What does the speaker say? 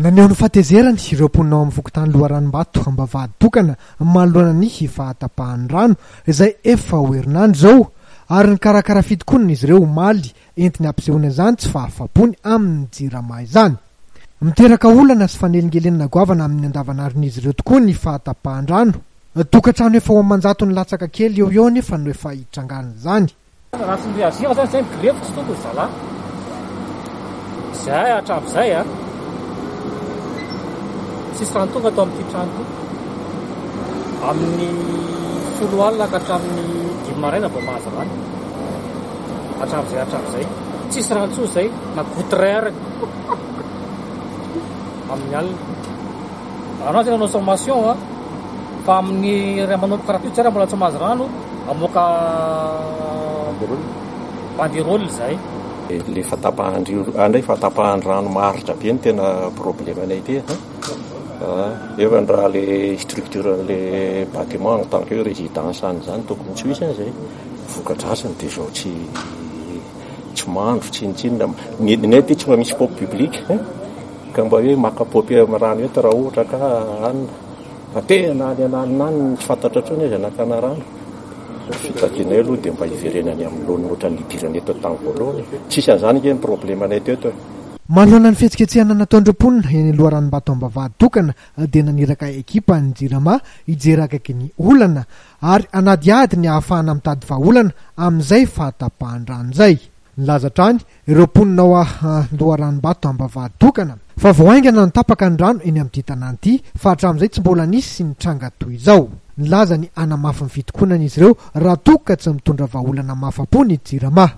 Naneo ny fatezerany ireo mponina ao amin'ny vokotany Loharanombato Ambavady tokana manoloana ny hifatapahany rano izay efa ho herinandro zao ary ny karakara fitokonana izy ireo omaly entiny ampisehoana izany tsy fahafapony amin'ny jirama izany. Miteraka olana sy fanelingelenina goavana amin'ny andavanaron'izy ireo tokoa ny fahatapahany rano. Tokantrano efa ho manjato ny latsaka kely eo nefa no efa hitrangana izany. Raha tsy miazia zany zay migrefo tsy tokony zala. Zay hatram'izay sisy rano tonga atao amin'ity trano ity. Amin'ny 10 alina ka hatramin'ny 5 maraina vao mahazo rano. Hatram'izay. Tsisy rano tsoa zay na goutreur amin'ny alina. Anao zay nanao sommation fa amin'ny ray manao karaha ity tsara mbola tsy mahazo rano amoaka banderole zay. Le fatapahan rano maharitra be ny tena problemanay ity. Evan raha le structure le bâtiment en tant que résidence zany tokony tsy misy zay vokadrasany de zao tsy mandro tsinitsinina ny ty tsy mba misy pop public ka mba hoe makapopy amin'ny rano eto raha ohatra ka anina fa tena any ananiny tsy fantatra trony izy anakana rano fitakinay aloha de mba hiverenany amin'ny lony ohatra ny idirany eto tamin'ny voalohany tsisy an'izany ke ny problemanay teto. Manoloana ny fihetsiketsehana nataondreo mponina eny Loharanombato Ambavady tokana dia naniraka ekipa ny jirama hijery akaiky ny olana ary anadiady ny ahafahana mitady vahaolana amin'izay fahatapahany rano izay. Nilaza trany ireo mponina ao Loharanombato Ambavady tokana fa vao aingana ny tapaka ny rano eny amin'ity tanàna ity fa hatramin'izay tsy mbola nisy ny tranga toy izao. Nilaza ny anamafy ny fitokonana izy ireo raha toka tsy mitondra vahaolana mafapony jirama.